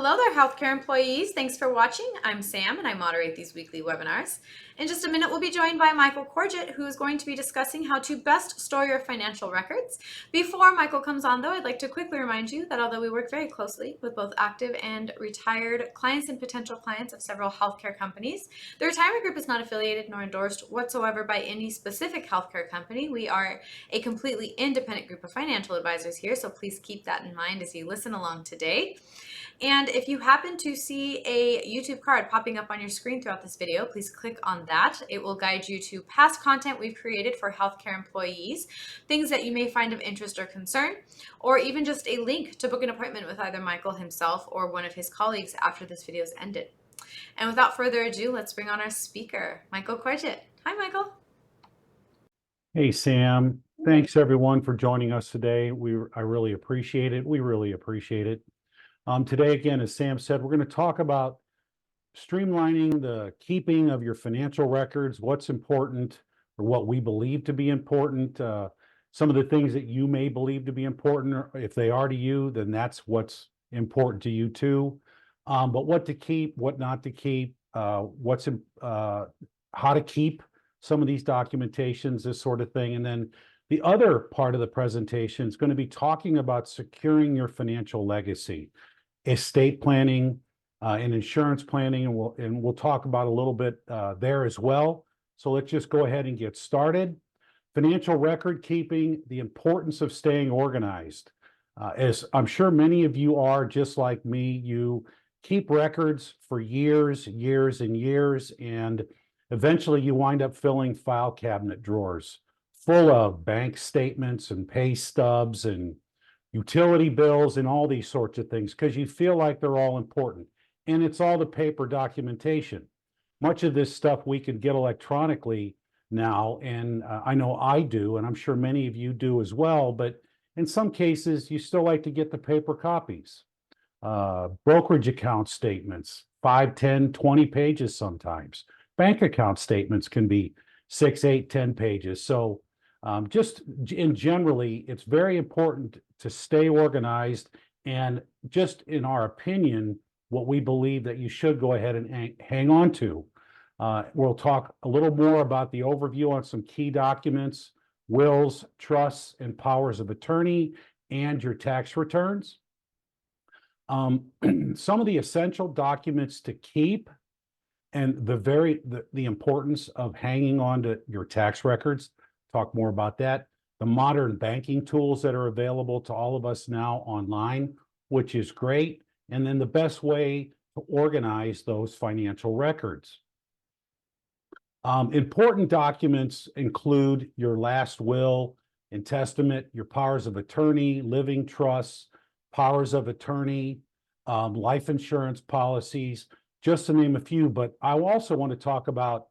Hello there, healthcare employees. Thanks for watching. I'm Sam and I moderate these weekly webinars. In just a minute, we'll be joined by Michael Corgiat, who is going to be discussing how to best store your financial records. Before Michael comes on, though, I'd like to quickly remind you that although we work very closely with both active and retired clients and potential clients of several healthcare companies, the retirement group is not affiliated nor endorsed whatsoever by any specific healthcare company. We are a completely independent group of financial advisors here, so please keep that in mind as you listen along today. And if you happen to see a YouTube card popping up on your screen throughout this video, please click on that. It will guide you to past content we've created for healthcare employees, things that you may find of interest or concern, or even just a link to book an appointment with either Michael himself or one of his colleagues after this video is ended. And without further ado, let's bring on our speaker, Michael Corgiat. Hi, Michael. Hey, Sam. Thanks, everyone, for joining us today. I really appreciate it. We really appreciate it. Today, again, as Sam said, we're going to talk about streamlining the keeping of your financial records, what's important or what we believe to be important, some of the things that you may believe to be important, or if they are to you, then that's what's important to you too. But what to keep, what not to keep, how to keep some of these documentations, this sort of thing. And then the other part of the presentation is going to be talking about securing your financial legacy, estate planning, and insurance planning, and we'll talk about a little bit there as well. So let's just go ahead and get started. Financial record keeping, the importance of staying organized. As I'm sure many of you are, just like me, you keep records for years, years, and years, and eventually you wind up filling file cabinet drawers full of bank statements and pay stubs and utility bills and all these sorts of things because you feel like they're all important. And it's all the paper documentation. Much of this stuff we can get electronically now, and I know I do, and I'm sure many of you do as well, but in some cases, you still like to get the paper copies. Brokerage account statements, 5, 10, 20 pages sometimes. Bank account statements can be 6, 8, 10 pages. So just in generally, it's very important to stay organized, and just in our opinion, what we believe that you should go ahead and hang on to. We'll talk a little more about the overview on some key documents, wills, trusts, and powers of attorney, and your tax returns. Some of the essential documents to keep, and the importance of hanging on to your tax records. Talk more about that. The modern banking tools that are available to all of us now online, which is great. And then the best way to organize those financial records. Important documents include your last will and testament, your powers of attorney, living trusts, powers of attorney, life insurance policies, just to name a few. But I also want to talk about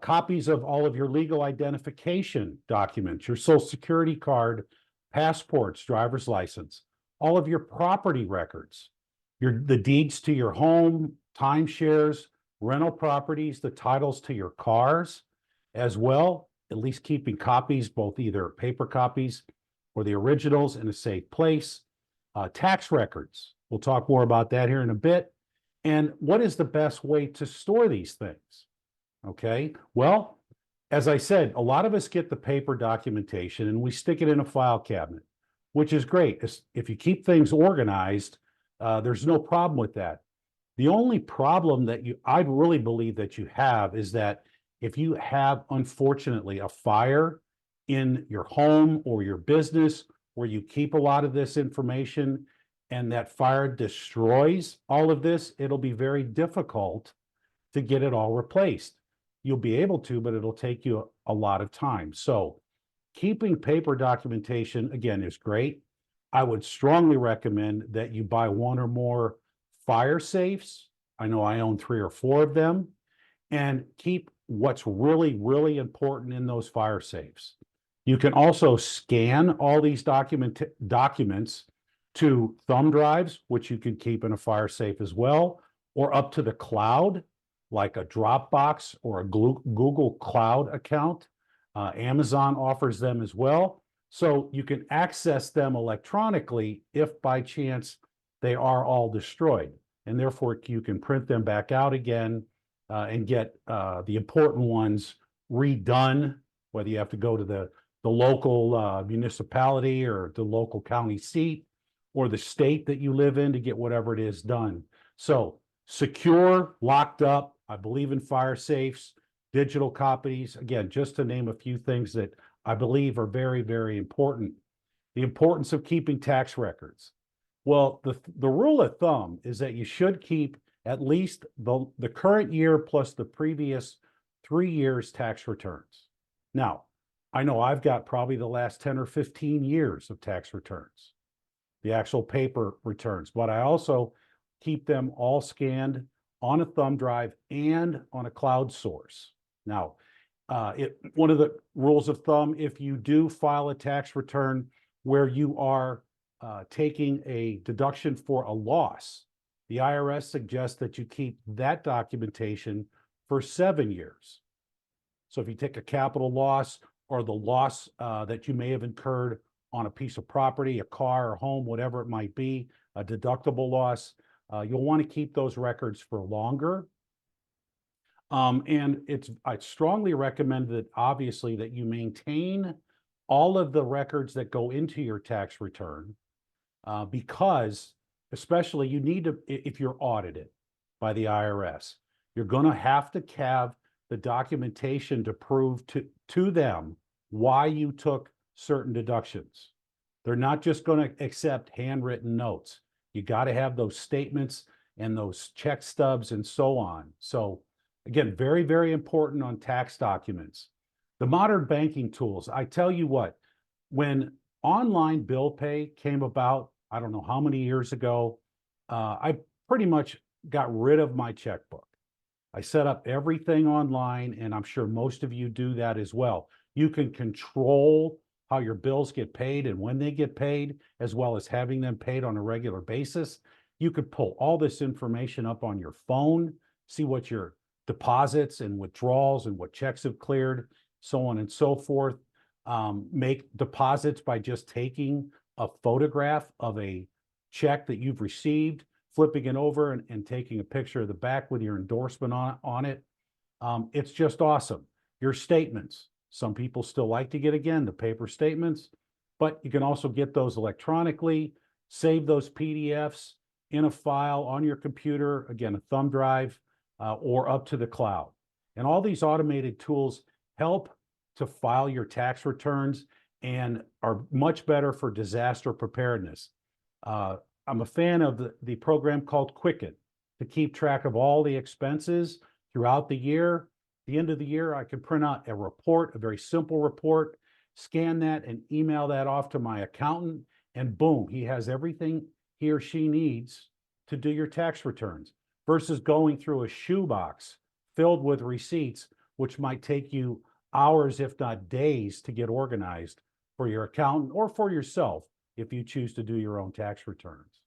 copies of all of your legal identification documents, your Social Security card, passports, driver's license, all of your property records, the deeds to your home, timeshares, rental properties, the titles to your cars as well, at least keeping copies, both either paper copies or the originals in a safe place. Tax records, we'll talk more about that here in a bit. And what is the best way to store these things? Okay, well, as I said, a lot of us get the paper documentation and we stick it in a file cabinet, which is great. If you keep things organized, there's no problem with that. The only problem that I really believe that you have is that if you have, unfortunately, a fire in your home or your business where you keep a lot of this information and that fire destroys all of this, it'll be very difficult to get it all replaced. You'll be able to, but it'll take you a lot of time. So keeping paper documentation, again, is great. I would strongly recommend that you buy one or more fire safes. I know I own 3 or 4 of them, and keep what's really, really important in those fire safes. You can also scan all these documents to thumb drives, which you can keep in a fire safe as well, or up to the cloud, like a Dropbox or a Google Cloud account. Amazon offers them as well. So you can access them electronically if by chance they are all destroyed. and therefore you can print them back out again and get the important ones redone, whether you have to go to the local municipality or the local county seat or the state that you live in to get whatever it is done. So secure, locked up. I believe in fire safes, digital copies. Again, just to name a few things that I believe are very, very important. The importance of keeping tax records. Well, the rule of thumb is that you should keep at least the current year plus the previous 3 years tax returns. Now, I know I've got probably the last 10 or 15 years of tax returns, the actual paper returns, but I also keep them all scanned on a thumb drive and on a cloud source. Now, one of the rules of thumb, if you do file a tax return where you are taking a deduction for a loss, the IRS suggests that you keep that documentation for 7 years. So if you take a capital loss or the loss that you may have incurred on a piece of property, a car or home, whatever it might be, a deductible loss, you'll want to keep those records for longer. And I strongly recommend that obviously that you maintain all of the records that go into your tax return because especially you need to, if you're audited by the IRS, you're going to have to have the documentation to prove to them why you took certain deductions. They're not just going to accept handwritten notes. You got to have those statements and those check stubs and so on. So again, very, very important on tax documents. The modern banking tools, I tell you what, when online bill pay came about, I don't know how many years ago, I pretty much got rid of my checkbook. I set up everything online, and I'm sure most of you do that as well. You can control how your bills get paid and when they get paid, as well as having them paid on a regular basis. You could pull all this information up on your phone, see what your deposits and withdrawals and what checks have cleared, so on and so forth. Make deposits by just taking a photograph of a check that you've received, flipping it over and taking a picture of the back with your endorsement on it. It's just awesome. Your statements. Some people still like to get, again, the paper statements, but you can also get those electronically, save those PDFs in a file on your computer, again, a thumb drive, or up to the cloud. And all these automated tools help to file your tax returns and are much better for disaster preparedness. I'm a fan of the program called Quicken to keep track of all the expenses throughout the year. At the end of the year, I can print out a report, a very simple report, scan that and email that off to my accountant, and boom, he has everything he or she needs to do your tax returns versus going through a shoebox filled with receipts, which might take you hours, if not days, to get organized for your accountant or for yourself if you choose to do your own tax returns.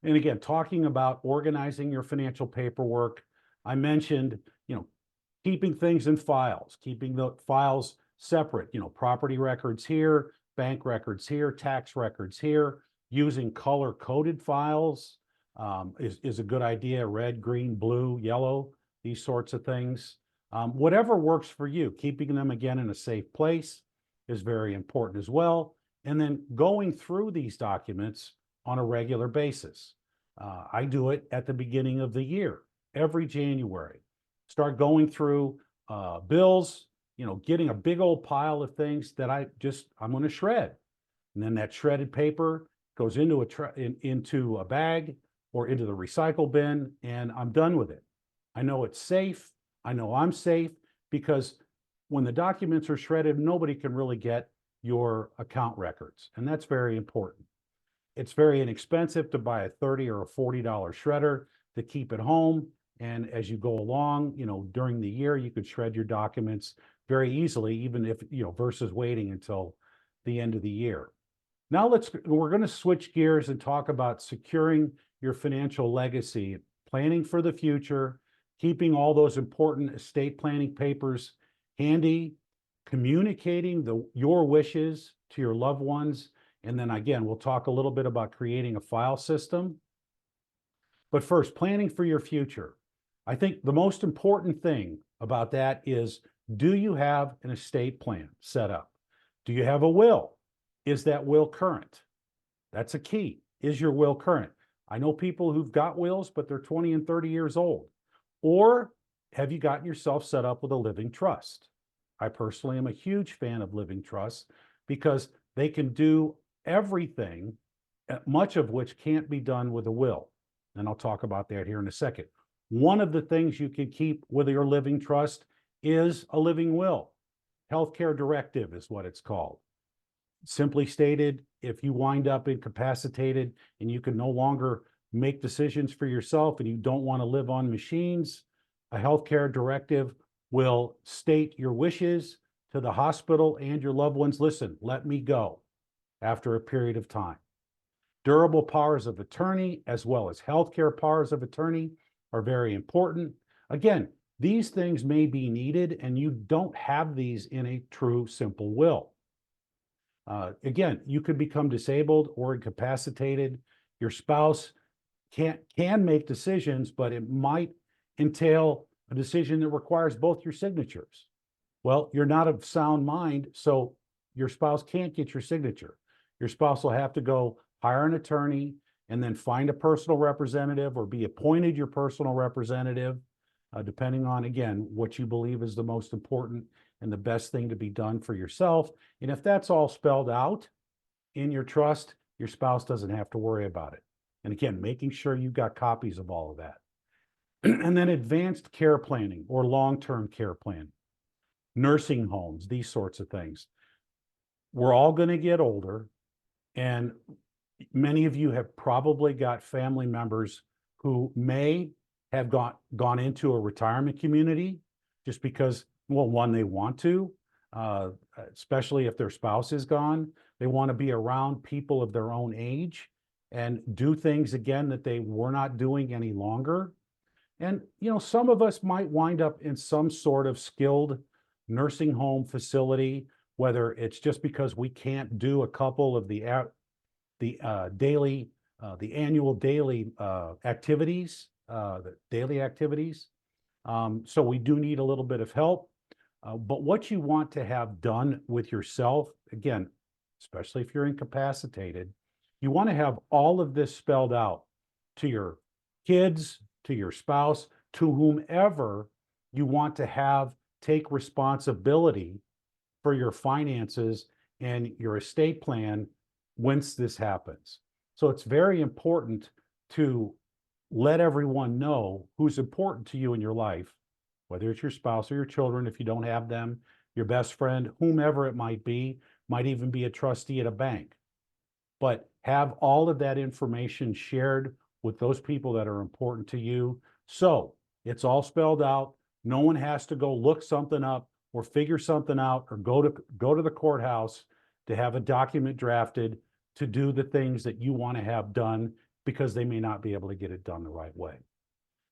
And again, talking about organizing your financial paperwork, I mentioned, keeping things in files, keeping the files separate, property records here, bank records here, tax records here, using color-coded files is a good idea, red, green, blue, yellow, these sorts of things. Whatever works for you, keeping them again in a safe place is very important as well. And then going through these documents on a regular basis. I do it at the beginning of the year, every January. Start going through bills, getting a big old pile of things that I'm going to shred. And then that shredded paper goes into a bag or into the recycle bin, and I'm done with it. I know it's safe. I know I'm safe because when the documents are shredded, nobody can really get your account records. And that's very important. It's very inexpensive to buy a $30 or a $40 shredder to keep at home. And as you go along, during the year, you could shred your documents very easily, even if, versus waiting until the end of the year. Now we're going to switch gears and talk about securing your financial legacy, planning for the future, keeping all those important estate planning papers handy, communicating your wishes to your loved ones. And then again, we'll talk a little bit about creating a file system. But first, planning for your future. I think the most important thing about that is, do you have an estate plan set up? Do you have a will? Is that will current? That's a key. Is your will current? I know people who've got wills, but they're 20 and 30 years old. Or have you gotten yourself set up with a living trust? I personally am a huge fan of living trusts because they can do everything, much of which can't be done with a will. And I'll talk about that here in a second. One of the things you can keep with your living trust is a living will. Healthcare directive is what it's called. Simply stated, if you wind up incapacitated and you can no longer make decisions for yourself and you don't want to live on machines, a healthcare directive will state your wishes to the hospital and your loved ones. Listen, let me go after a period of time. Durable powers of attorney, as well as healthcare powers of attorney, are very important. Again, these things may be needed, and you don't have these in a true simple will. Again, you could become disabled or incapacitated. Your spouse can make decisions, but it might entail a decision that requires both your signatures. Well, you're not of sound mind, so your spouse can't get your signature. Your spouse will have to go hire an attorney and then find a personal representative or be appointed your personal representative, depending on, again, what you believe is the most important and the best thing to be done for yourself. And if that's all spelled out in your trust, your spouse doesn't have to worry about it. And again, making sure you've got copies of all of that. And then advanced care planning or long-term care planning, nursing homes, these sorts of things. We're all going to get older, and many of you have probably got family members who may have gone into a retirement community just because, well, one, they want to, especially if their spouse is gone. They want to be around people of their own age and do things again that they were not doing any longer. And, some of us might wind up in some sort of skilled nursing home facility, whether it's just because we can't do a couple of the annual daily activities, the daily activities. So we do need a little bit of help. But what you want to have done with yourself, again, especially if you're incapacitated, you want to have all of this spelled out to your kids, to your spouse, to whomever you want to have take responsibility for your finances and your estate plan once this happens. So it's very important to let everyone know who's important to you in your life, whether it's your spouse or your children, if you don't have them, your best friend, whomever it might even be a trustee at a bank. But have all of that information shared with those people that are important to you. So it's all spelled out. No one has to go look something up or figure something out or go to the courthouse to have a document drafted to do the things that you want to have done, because they may not be able to get it done the right way.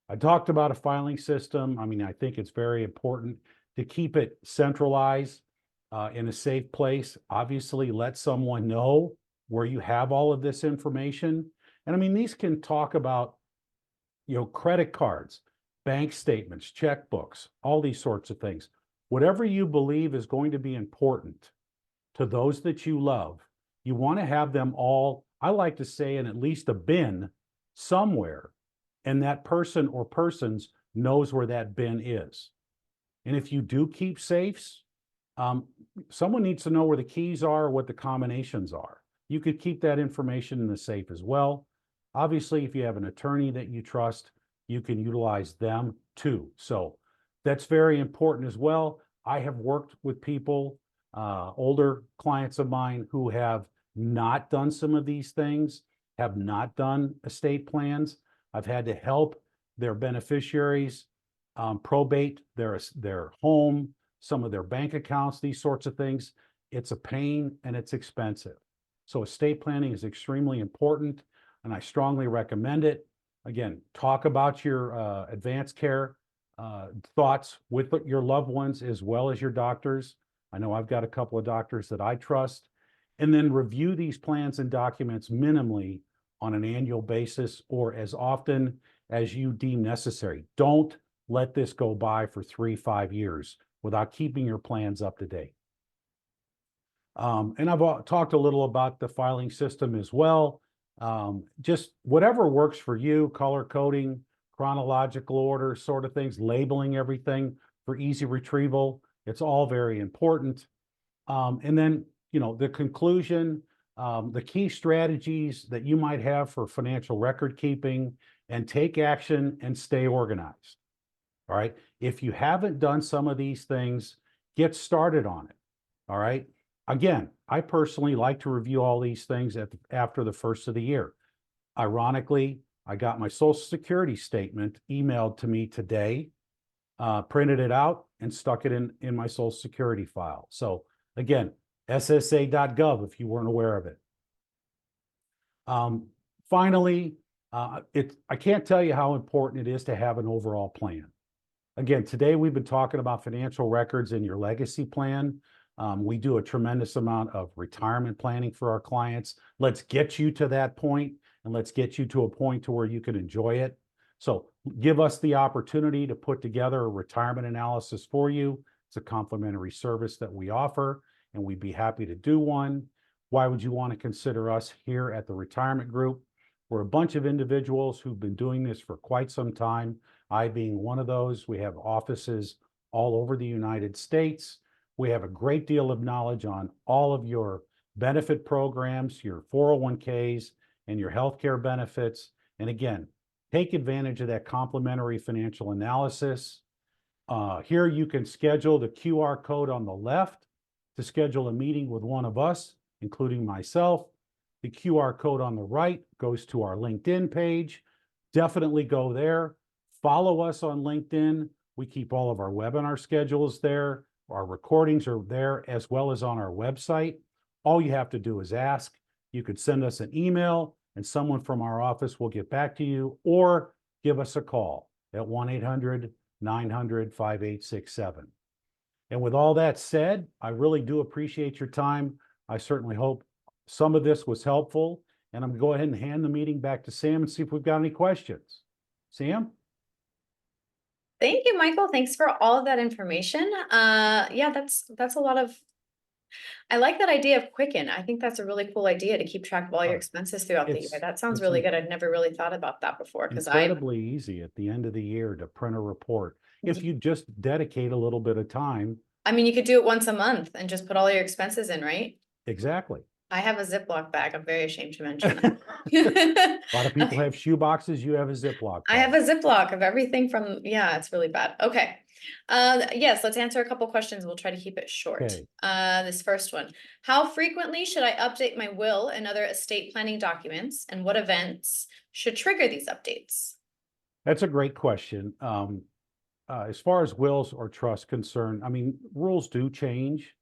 I talked about a filing system. I think it's very important to keep it centralized in a safe place. Obviously, let someone know where you have all of this information. And these can talk about, credit cards, bank statements, checkbooks, all these sorts of things. Whatever you believe is going to be important to those that you love, you want to have them all, I like to say, in at least a bin somewhere, and that person or persons knows where that bin is. And if you do keep safes, someone needs to know where the keys are, what the combinations are. You could keep that information in the safe as well. Obviously, if you have an attorney that you trust, you can utilize them too. So that's very important as well. I have worked with people, older clients of mine, who have not done some of these things, have not done estate plans. I've had to help their beneficiaries probate their home, some of their bank accounts, these sorts of things. It's a pain and it's expensive. So estate planning is extremely important, and I strongly recommend it. Again, talk about your advanced care thoughts with your loved ones as well as your doctors. I know I've got a couple of doctors that I trust. And then review these plans and documents minimally on an annual basis or as often as you deem necessary. Don't let this go by for 3-5 years without keeping your plans up to date. And I've talked a little about the filing system as well. Just whatever works for you, color coding, chronological order, sort of things, labeling everything for easy retrieval. It's all very important. And then, the conclusion, the key strategies that you might have for financial record keeping, and take action and stay organized. All right. If you haven't done some of these things, get started on it. All right. Again, I personally like to review all these things after the first of the year. Ironically, I got my Social Security statement emailed to me today, printed it out, and stuck it in my Social Security file. So again, ssa.gov if you weren't aware of it. Finally, I can't tell you how important it is to have an overall plan. Again, today we've been talking about financial records and your legacy plan. We do a tremendous amount of retirement planning for our clients. Let's get you to that point, and let's get you to a point to where you can enjoy it. So give us the opportunity to put together a retirement analysis for you. It's a complimentary service that we offer, and we'd be happy to do one. Why would you want to consider us here at the Retirement Group? We're a bunch of individuals who've been doing this for quite some time. I being one of those. We have offices all over the United States. We have a great deal of knowledge on all of your benefit programs, your 401ks, and your healthcare benefits. And again, take advantage of that complimentary financial analysis. Here you can schedule the QR code on the left to schedule a meeting with one of us, including myself. The QR code on the right goes to our LinkedIn page. Definitely go there. Follow us on LinkedIn. We keep all of our webinar schedules there. Our recordings are there as well as on our website. All you have to do is ask. You could send us an email and someone from our office will get back to you, or give us a call at 1-800-900-5867. And with all that said, I really do appreciate your time. I certainly hope some of this was helpful, and I'm going to go ahead and hand the meeting back to Sam and see if we've got any questions. Sam? Thank you, Michael. Thanks for all of that information. Yeah, that's a lot of. I like that idea of Quicken. I think that's a really cool idea to keep track of all your expenses throughout the year. That sounds really good. I'd never really thought about that before because incredibly easy at the end of the year to print a report if you just dedicate a little bit of time. I mean, you could do it once a month and just put all your expenses in, right? Exactly. I have a Ziploc bag. I'm very ashamed to mention that. A lot of people have shoe boxes. You have a Ziploc bag. I have a Ziploc of everything from, yeah, it's really bad. Okay. Yes, let's answer a couple questions. We'll try to keep it short. Okay. This first one, how frequently should I update my will and other estate planning documents, and what events should trigger these updates? That's a great question. As far as wills or trusts concerned, I mean, rules do change.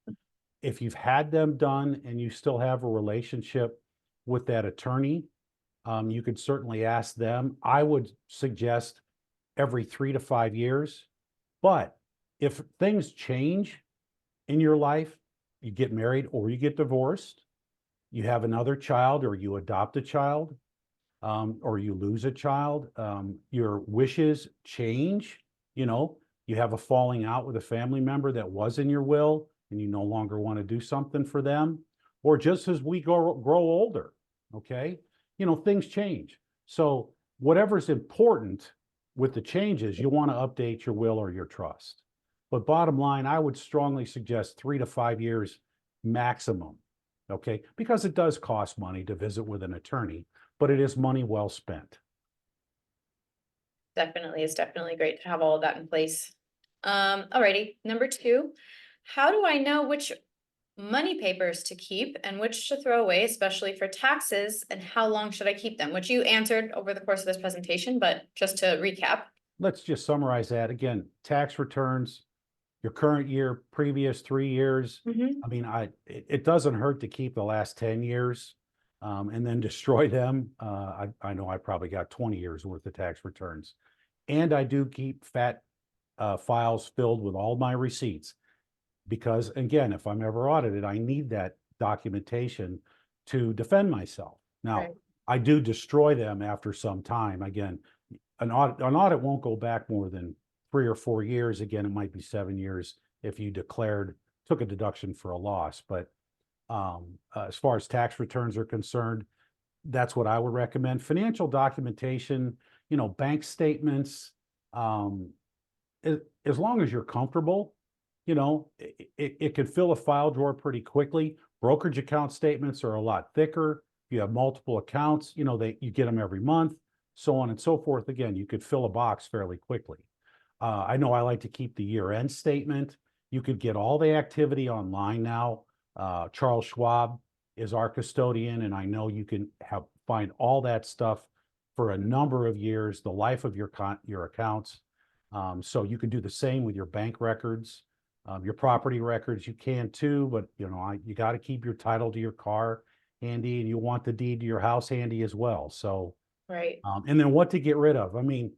If you've had them done and you still have a relationship with that attorney, you could certainly ask them. I would suggest every 3 to 5 years. But if things change in your life, you get married or you get divorced, you have another child or you adopt a child, or you lose a child, your wishes change, you have a falling out with a family member that was in your will and you no longer want to do something for them, or just as we grow older, okay, things change. So whatever's important with the changes, you want to update your will or your trust. But bottom line, I would strongly suggest 3 to 5 years maximum, okay? Because it does cost money to visit with an attorney, but it is money well spent. Definitely. It's definitely great to have all of that in place. Alrighty. Number 2, how do I know which money papers to keep and which to throw away, especially for taxes, and how long should I keep them? Which you answered over the course of this presentation, but just to recap. Let's just summarize that. Again, tax returns, your current year, previous 3 years. I mean, it doesn't hurt to keep the last 10 years and then destroy them. I know I probably got 20 years worth of tax returns. And I do keep fat files filled with all my receipts. Because again, if I'm ever audited, I need that documentation to defend myself. Now, I do destroy them after some time. Again, an audit won't go back more than 3 or 4 years. Again, it might be 7 years if you took a deduction for a loss. But as far as tax returns are concerned, that's what I would recommend. Financial documentation, bank statements, um, as long as you're comfortable, it can fill a file drawer pretty quickly. Brokerage account statements are a lot thicker. You have multiple accounts, you get them every month, so on and so forth. Again, you could fill a box fairly quickly. I know I like to keep the year-end statement. You could get all the activity online now. Charles Schwab is our custodian, and I know you can find all that stuff for a number of years, the life of your accounts. So you can do the same with your bank records, your property records. You can too, but you got to keep your title to your car handy, and you want the deed to your house handy as well. So, Right. and then what to get rid of. I mean,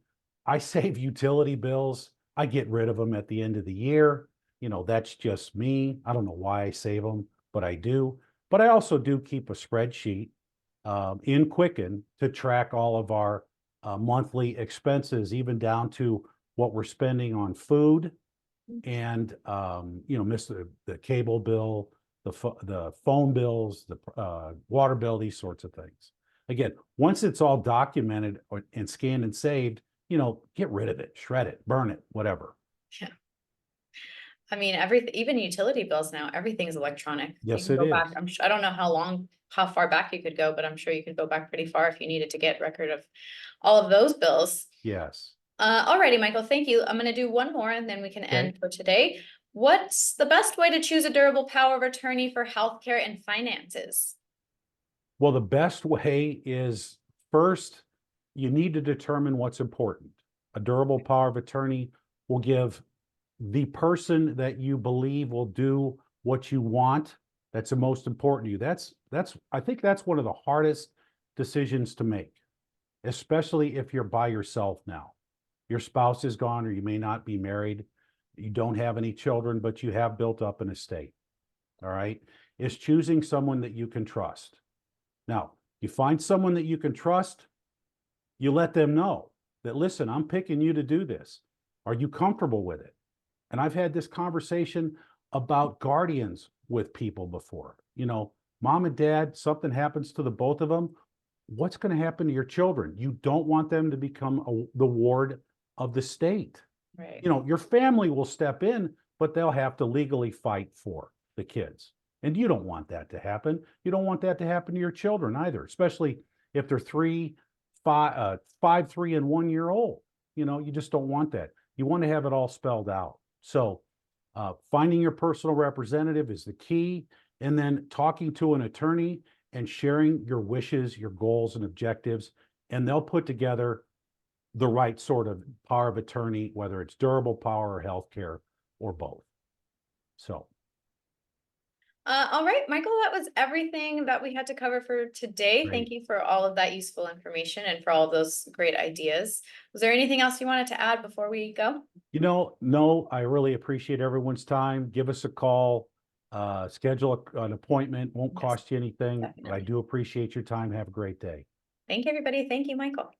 I save utility bills. I get rid of them at the end of the year. That's just me. I don't know why I save them, but I do. But I also do keep a spreadsheet in Quicken to track all of our monthly expenses, even down to what we're spending on food and, miss the cable bill, the phone bills, the water bill, these sorts of things. Again, once it's all documented and scanned and saved, get rid of it, shred it, burn it, whatever. Yeah. I mean, everything, even utility bills now, everything's electronic. You Yes, can it go back. is. I don't know how far back you could go, but I'm sure you could go back pretty far if you needed to get record of all of those bills. Yes. Alrighty, Michael, thank you. I'm gonna do one more and then we can Okay. end for today. What's the best way to choose a durable power of attorney for healthcare and finances? Well, the best way is first, you need to determine what's important. A durable power of attorney will give the person that you believe will do what you want. That's the most important to you. I think that's one of the hardest decisions to make, especially if you're by yourself now. Your spouse is gone, or you may not be married. You don't have any children, but you have built up an estate. All right. Is choosing someone that you can trust. Now, you find someone that you can trust, you let them know that, listen, I'm picking you to do this. Are you comfortable with it? And I've had this conversation about guardians with people before. Mom and dad, something happens to the both of them. What's going to happen to your children? You don't want them to become the ward of the state. Right. Your family will step in, but they'll have to legally fight for the kids. And you don't want that to happen. You don't want that to happen to your children either, especially if they're 3, 5, 3, and 1 year old. You just don't want that. You want to have it all spelled out. So finding your personal representative is the key. And then talking to an attorney and sharing your wishes, your goals, and objectives. And they'll put together the right sort of power of attorney, whether it's durable power or healthcare or both. So. All right, Michael, that was everything that we had to cover for today. Great. Thank you for all of that useful information and for all of those great ideas. Was there anything else you wanted to add before we go? No, I really appreciate everyone's time. Give us a call, schedule an appointment. Won't Yes, cost you anything, but I definitely. do appreciate your time. Have a great day. Thank you, everybody. Thank you, Michael.